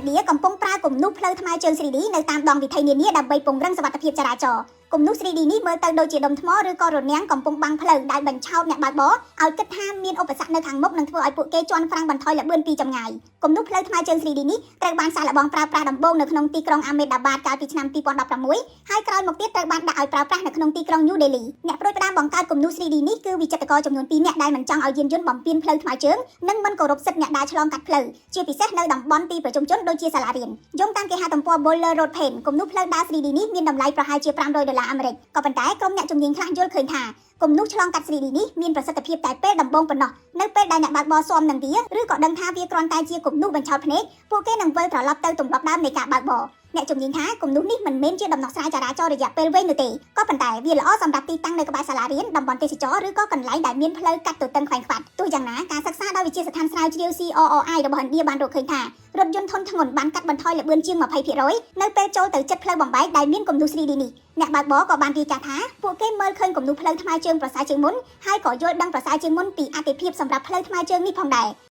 India កំពុងប្រើគំនូសផ្លូវថ្មើរជើង 3D នៅតាមដងវិថីនានាដើម្បីពង្រឹងសុវត្ថិភាពចរាចរណ៍ គំនូស 3D នេះមើលទៅដូចជាដុំថ្មឬក៏រនាំងកំពុងបាំងផ្លូវដែលបញ្ឆោតអ្នកបើកបរឲ្យគិតថាមានឧបសគ្គនៅខាងមុខនិងធ្វើឲ្យពួកគេជន់ហ្វ្រាំងបន្ថយល្បឿនពីចម្ងាយ គំនូសផ្លូវថ្មើរជើង 3D នេះត្រូវបានសាកល្បងប្រើប្រាស់ដំបូងនៅក្នុងទីក្រុង Ahmedabad កាលពីឆ្នាំ 2016 ហើយក្រោយមកទៀតត្រូវបានដាក់ឲ្យប្រើប្រាស់នៅក្នុងទីក្រុង New Delhi អ្នកប្រួយផ្ដាំបង្កើតគំនូស 3D នេះគឺវិចិត្រករចំនួន 2 នាក់ដែលមិនចង់ឲ្យយានយន្តបំពានផ្លូវថ្មើរជើងនិងមិនគោរពសិទ្ធិអ្នកដើរឆ្លងកាត់ផ្លូវជាពិសេសនៅតំបន់ទីប្រជុំជនដូចជាសាលារៀនយោងតាមគេហទំព័រ Boulder Road Paint គំនូសផ្លូវដើរ 3D នេះមានតម្លៃប្រហែលជា$500អាមេរិកក៏ប៉ុន្តែក្រុមអ្នកជំនាញខ្លះយល់ឃើញថាគំនូសឆ្លងកាត់ 3D នេះមានប្រសិទ្ធភាពតែពេលដំបូងប៉ុណ្ណោះនៅពេលដែលអ្នកបើកបរស៊ាំនឹងវាឬក៏ដឹងថាវាគ្រាន់តែជាគំនូសបញ្ឆោតភ្នែកពួកគេនឹងវិលត្រឡប់ទៅទម្លាប់ដើមនៃការបើកបរអ្នកជំនាញថាគំនូសនេះមិនមែនជាដំណោះស្រាយចរាចរណ៍រយៈពេលវែងនោះទេក៏ប៉ុន្តែវាល្អសម្រាប់ទីតាំងនៅក្បែរសាលារៀនតំបន់ទេសចរឬក៏កន្លែងដែលមានផ្លូវកាត់ទទឹងខ្វែងខ្វាត់ទោះយ៉ាងណាការសិក្សាដោយវិទ្យាស្ថានស្រាវជ្រាវ CRRI របស់ឥណ្ឌាបានរកឃើញថារថយន្តធុនធ្ងន់បានកាត់បន្ថយល្បឿនជាង 20% នៅពេលចូលទៅជិតផ្លូវបំបែកដែលមានគំនូស 3D នេះអ្នកបើកបរក៏បានរាយការណ៍ថាពួកគេមើលឃើញគំនូសផ្លូវថ្មើរជើងប្រសើរជាងមុនហើយក៏យល់ដឹងប្រសើរជាងមុនពីអាទិភាពសម្រាប់ផ្លូវថ្មើរជើងនេះផងដែរ